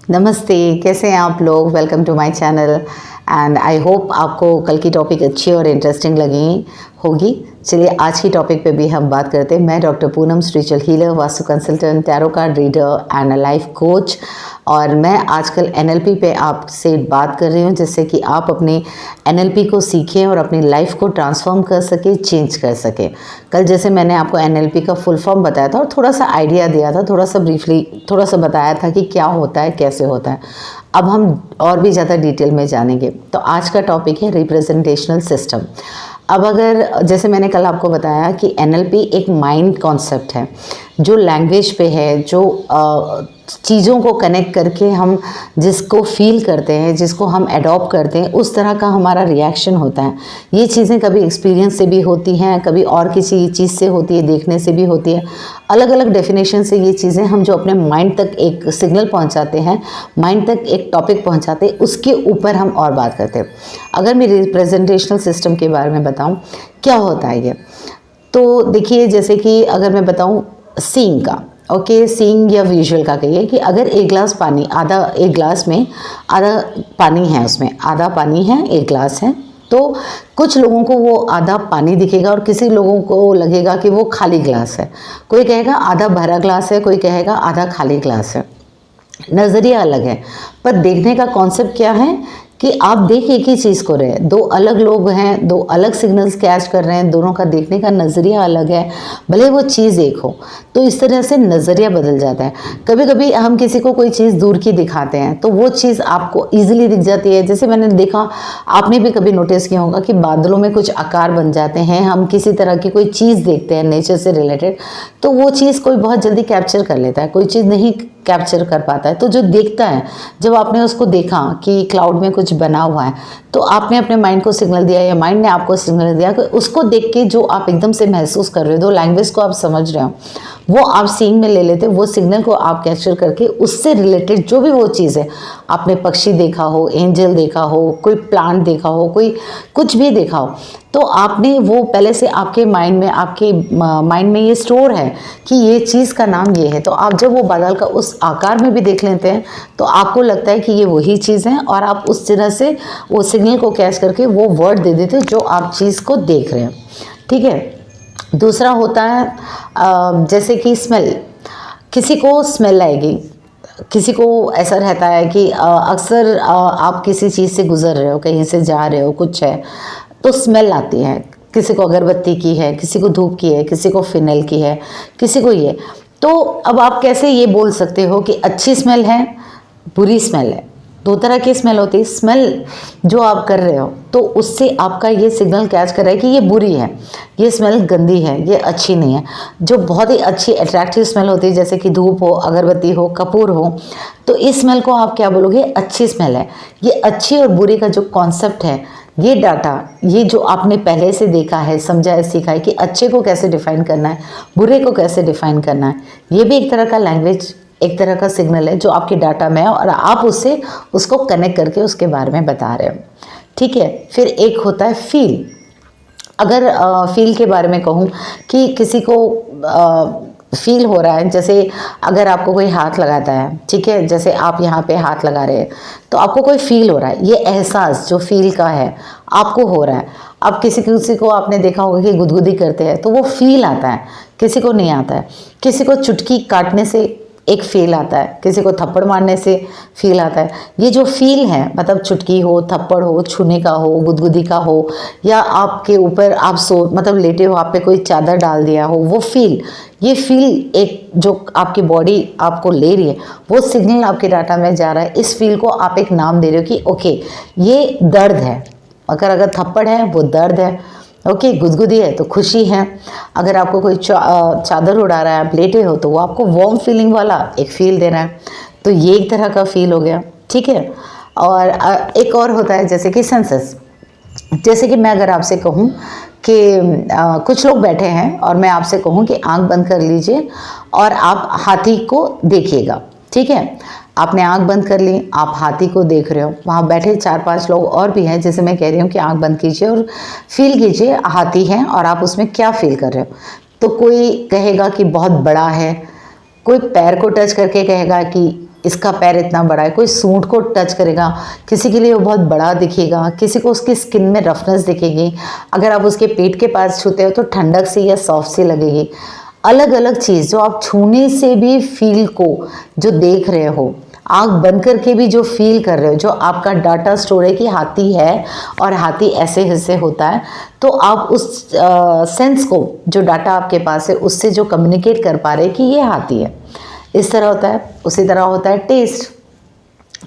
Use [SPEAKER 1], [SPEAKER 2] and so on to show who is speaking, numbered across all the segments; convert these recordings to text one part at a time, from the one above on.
[SPEAKER 1] नमस्ते, कैसे हैं आप लोग। Welcome to my channel and I hope आपको कल की टॉपिक अच्छी और इंटरेस्टिंग लगी होगी। चलिए आज की टॉपिक पे भी हम बात करते हैं। मैं doctor Poonam, spiritual healer, vastu consultant, tarot card reader and a life coach, और मैं आजकल एनएलपी पे आपसे बात कर रही हूँ जिससे कि आप अपने एनएलपी को सीखें और अपनी लाइफ को ट्रांसफॉर्म कर सके, चेंज कर सके। कल जैसे मैंने आपको एनएलपी का फुल फॉर्म बताया था और थोड़ा सा आइडिया दिया था, थोड़ा सा ब्रीफली थोड़ा सा बताया था कि क्या होता है, कैसे होता है। अब हम और भी ज़्यादा डिटेल में जानेंगे। तो आज का टॉपिक है रिप्रेजेंटेशनल सिस्टम। अब अगर जैसे मैंने कल आपको बताया कि एनएलपी एक माइंड कॉन्सेप्ट है जो लैंग्वेज पे है, जो चीज़ों को कनेक्ट करके हम जिसको फील करते हैं, जिसको हम अडॉप्ट करते हैं, उस तरह का हमारा रिएक्शन होता है। ये चीज़ें कभी एक्सपीरियंस से भी होती हैं, कभी और किसी चीज़ से होती है, देखने से भी होती है। अलग अलग डेफिनेशन से ये चीज़ें हम जो अपने माइंड तक एक सिग्नल पहुंचाते हैं, माइंड तक एक टॉपिक पहुंचाते हैं, उसके ऊपर हम और बात करते हैं। अगर मैं रिप्रेजेंटेशनल सिस्टम के बारे में बताऊँ क्या होता है ये, तो देखिए जैसे कि अगर मैं बताऊँ सीइंग का, ओके, सीइंग या विजुअल का कहिए कि अगर एक गिलास पानी, आधा एक गिलास में आधा पानी है, उसमें आधा पानी है, एक गिलास है, तो कुछ लोगों को वो आधा पानी दिखेगा और किसी लोगों को लगेगा कि वो खाली गिलास है। कोई कहेगा आधा भरा गिलास है, कोई कहेगा आधा खाली गिलास है। नज़रिया अलग है पर देखने का कॉन्सेप्ट क्या है कि आप देख एक ही चीज़ को रहे हैं। दो अलग लोग हैं, दो अलग सिग्नल्स कैच कर रहे हैं, दोनों का देखने का नज़रिया अलग है, भले वो चीज़ एक हो। तो इस तरह से नज़रिया बदल जाता है। कभी कभी हम किसी को कोई चीज़ दूर की दिखाते हैं तो वो चीज़ आपको ईजिली दिख जाती है। जैसे मैंने देखा, आपने भी कभी नोटिस किया होगा कि बादलों में कुछ आकार बन जाते हैं। हम किसी तरह की कोई चीज़ देखते हैं नेचर से रिलेटेड, तो वो चीज़ कोई बहुत जल्दी कैप्चर कर लेता है, कोई चीज़ नहीं कैप्चर कर पाता है। तो जो देखता है, जब आपने उसको देखा कि क्लाउड में कुछ बना हुआ है, तो आपने अपने माइंड को सिग्नल दिया या माइंड ने आपको सिग्नल दिया कि उसको देख के जो आप एकदम से महसूस कर रहे हो, दो लैंग्वेज को आप समझ रहे हो, वो आप सीइंग में ले लेते हो। वो सिग्नल को आप कैप्चर करके उससे रिलेटेड जो भी वो चीज़ है, आपने पक्षी देखा हो, एंजल देखा हो, कोई प्लांट देखा हो, कोई कुछ भी देखा हो, तो आपने वो पहले से आपके माइंड में, आपके माइंड में ये स्टोर है कि ये चीज़ का नाम ये है। तो आप जब वो बादल का उस आकार में भी देख लेते हैं तो आपको लगता है कि ये वही चीज़ है, और आप उस तरह से वो सिग्नल को कैच करके वो वर्ड दे देते हो जो आप चीज़ को देख रहे हैं। ठीक है। दूसरा होता है जैसे कि स्मेल। किसी को स्मेल आएगी, किसी को ऐसा रहता है कि अक्सर आप किसी चीज़ से गुजर रहे हो, कहीं से जा रहे हो, कुछ है तो स्मेल आती है। किसी को अगरबत्ती की है, किसी को धूप की है, किसी को फिनाइल की है, किसी को ये। तो अब आप कैसे ये बोल सकते हो कि अच्छी स्मेल है, बुरी स्मेल है? दो तरह की स्मेल होती है। स्मेल जो आप कर रहे हो तो उससे आपका ये सिग्नल कैच कर रहा है कि ये बुरी है, ये स्मेल गंदी है, ये अच्छी नहीं है। जो बहुत ही अच्छी अट्रैक्टिव स्मेल होती है, जैसे कि धूप हो, अगरबत्ती हो, कपूर हो, तो इस स्मेल को आप क्या बोलोगे? अच्छी स्मेल है। ये अच्छी और बुरी का जो कॉन्सेप्ट है, ये डाटा, ये जो आपने पहले से देखा है, समझा है, सीखा है कि अच्छे को कैसे डिफाइन करना है, बुरे को कैसे डिफाइन करना है, ये भी एक तरह का लैंग्वेज, एक तरह का सिग्नल है जो आपके डाटा में है और आप उससे उसको कनेक्ट करके उसके बारे में बता रहे हो। ठीक है। फिर एक होता है फील। अगर फील के बारे में कहूँ कि किसी को फील हो रहा है, जैसे अगर आपको कोई हाथ लगाता है, ठीक है, जैसे आप यहाँ पे हाथ लगा रहे हैं तो आपको कोई फील हो रहा है, ये एहसास जो फील का है आपको हो रहा है। अब किसी किसी को आपने देखा होगा कि गुदगुदी करते हैं तो वो फील आता है, किसी को नहीं आता है। किसी को चुटकी काटने से एक फील आता है, किसी को थप्पड़ मारने से फील आता है। ये जो फील है, मतलब चुटकी हो, थप्पड़ हो, छूने का हो, गुदगुदी का हो, या आपके ऊपर आप मतलब लेटे हो, आप पे कोई चादर डाल दिया हो, वो फील, ये फील एक जो आपकी बॉडी आपको ले रही है, वो सिग्नल आपके डाटा में जा रहा है। इस फील को आप एक नाम दे रहे हो कि ओके ये दर्द है। अगर थप्पड़ है वो दर्द है, ओके, गुदगुदी है तो खुशी है। अगर आपको कोई चादर उड़ा रहा है, आप लेटे हो, तो वो आपको वार्म फीलिंग वाला एक फील दे रहा है। तो ये एक तरह का फील हो गया। ठीक है। और एक और होता है जैसे कि सेंसेस। जैसे कि मैं अगर आपसे कहूँ कि कुछ लोग बैठे हैं और मैं आपसे कहूँ कि आंख बंद कर लीजिए और आप हाथी को देखिएगा। ठीक है। आपने आंख बंद कर ली, आप हाथी को देख रहे हो, वहाँ बैठे 4-5 लोग और भी हैं, जैसे मैं कह रही हूँ कि आंख बंद कीजिए और फील कीजिए हाथी है और आप उसमें क्या फील कर रहे हो। तो कोई कहेगा कि बहुत बड़ा है, कोई पैर को टच करके कहेगा कि इसका पैर इतना बड़ा है, कोई सूंड को टच करेगा, किसी के लिए वो बहुत बड़ा दिखेगा, किसी को उसकी स्किन में रफनेस दिखेगी, अगर आप उसके पेट के पास छूते हो तो ठंडक सी या सॉफ्ट सी लगेगी। अलग अलग चीज़ जो आप छूने से भी फील को जो देख रहे हो, आँख बंद करके भी जो फील कर रहे हो, जो आपका डाटा स्टोर है कि हाथी है और हाथी ऐसे हिस्से होता है, तो आप उस सेंस को, जो डाटा आपके पास है, उससे जो कम्युनिकेट कर पा रहे हैं कि ये हाथी है। इस तरह होता है। उसी तरह होता है टेस्ट।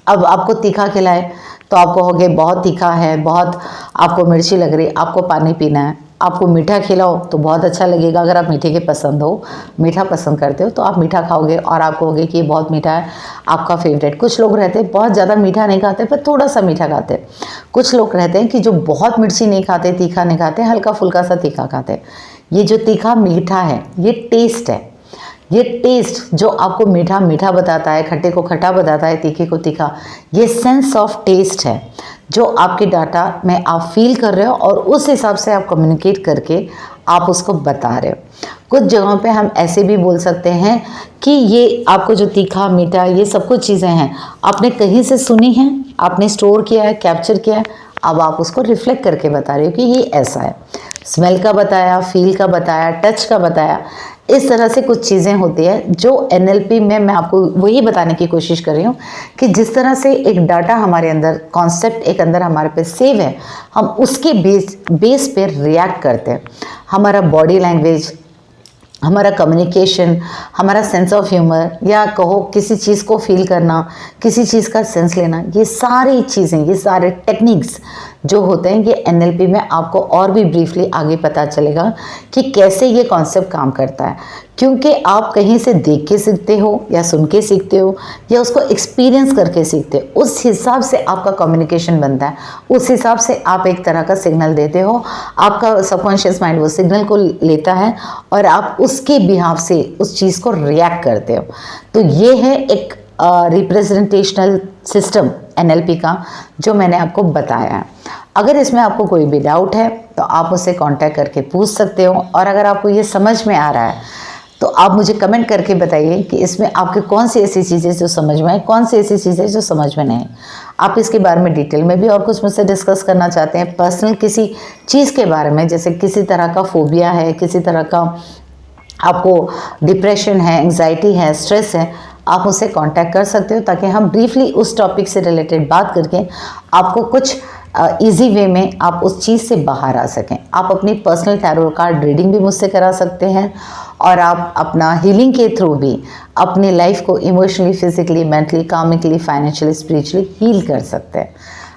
[SPEAKER 1] अब आपको तीखा खिलाए तो आप कहोगे बहुत तीखा है, बहुत आपको मिर्ची लग रही, आपको पानी पीना है। आपको मीठा खिलाओ तो बहुत अच्छा लगेगा, अगर आप मीठे के पसंद हो, मीठा पसंद करते हो तो आप मीठा खाओगे और आप कहोगे कि ये बहुत मीठा है, आपका फेवरेट। कुछ लोग रहते हैं बहुत ज़्यादा मीठा नहीं खाते पर थोड़ा सा मीठा खाते। कुछ लोग रहते हैं कि जो बहुत मिर्ची नहीं खाते, तीखा नहीं खाते, हल्का फुल्का सा तीखा खाते। ये जो तीखा मीठा है, ये टेस्ट है। ये टेस्ट जो आपको मीठा मीठा बताता है, खट्टे को खट्टा बताता है, तीखे को तीखा, ये सेंस ऑफ टेस्ट है जो आपके डाटा में आप फील कर रहे हो और उस हिसाब से आप कम्युनिकेट करके आप उसको बता रहे हो। कुछ जगहों पे हम ऐसे भी बोल सकते हैं कि ये आपको जो तीखा मीठा ये सब कुछ चीज़ें हैं, आपने कहीं से सुनी हैं, आपने स्टोर किया है, कैप्चर किया है, अब आप उसको रिफ्लेक्ट करके बता रहे हो कि ये ऐसा है। स्मेल का बताया, फील का बताया, टच का बताया। इस तरह से कुछ चीज़ें होती हैं जो NLP में मैं आपको वही बताने की कोशिश कर रही हूँ कि जिस तरह से एक डाटा हमारे अंदर, कॉन्सेप्ट एक अंदर हमारे पे सेव है, हम उसके बेस पे रिएक्ट करते हैं। हमारा बॉडी लैंग्वेज, हमारा कम्युनिकेशन, हमारा सेंस ऑफ ह्यूमर, या कहो किसी चीज़ को फील करना, किसी चीज़ का सेंस लेना, ये सारी चीज़ें, ये सारे टेक्निक्स जो होते हैं, ये NLP में आपको और भी ब्रीफली आगे पता चलेगा कि कैसे ये कॉन्सेप्ट काम करता है। क्योंकि आप कहीं से देख के सीखते हो या सुन के सीखते हो या उसको एक्सपीरियंस करके सीखते हो, उस हिसाब से आपका कम्युनिकेशन बनता है, उस हिसाब से आप एक तरह का सिग्नल देते हो। आपका सबकॉन्शियस माइंड वो सिग्नल को लेता है और आप उसके बिहाफ से उस चीज़ को रिएक्ट करते हो। तो ये है एक रिप्रेजेंटेशनल सिस्टम NLP का जो मैंने आपको बताया है। अगर इसमें आपको कोई भी डाउट है तो आप मुझसे कांटेक्ट करके पूछ सकते हो, और अगर आपको ये समझ में आ रहा है तो आप मुझे कमेंट करके बताइए कि इसमें आपके कौन सी ऐसी चीज़ें जो समझ में आए, कौन सी ऐसी चीज़ें जो समझ में नहीं। आप इसके बारे में डिटेल में भी और कुछ मुझसे डिस्कस करना चाहते हैं, पर्सनल किसी चीज़ के बारे में, जैसे किसी तरह का फोबिया है, किसी तरह का आपको डिप्रेशन है, एंग्जाइटी है, स्ट्रेस है, आप मुझसे कांटेक्ट कर सकते हो ताकि हम ब्रीफली उस टॉपिक से रिलेटेड बात करके आपको कुछ इजी वे में आप उस चीज़ से बाहर आ सकें। आप अपनी पर्सनल टैरो कार्ड रीडिंग भी मुझसे करा सकते हैं और आप अपना हीलिंग के थ्रू भी अपनी लाइफ को emotionally, physically, mentally, karmically, financially, spiritually heal कर सकते हैं।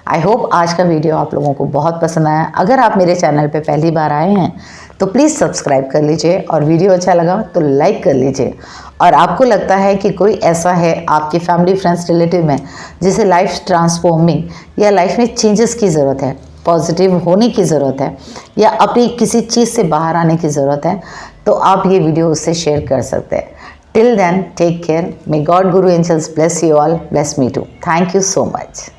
[SPEAKER 1] आई होप आज का वीडियो आप लोगों को बहुत पसंद आया। अगर आप मेरे चैनल पे पहली बार आए हैं तो प्लीज़ सब्सक्राइब कर लीजिए, और वीडियो अच्छा लगा तो लाइक कर लीजिए। और आपको लगता है कि कोई ऐसा है आपके फैमिली, फ्रेंड्स, रिलेटिव में जिसे लाइफ ट्रांसफॉर्मिंग या लाइफ में चेंजेस की ज़रूरत है, पॉजिटिव होने की ज़रूरत है, या अपनी किसी चीज़ से बाहर आने की ज़रूरत है, तो आप ये वीडियो उससे शेयर कर सकते हैं। Till then, take care. May God, guru, angels bless you all, bless me too. Thank you so much.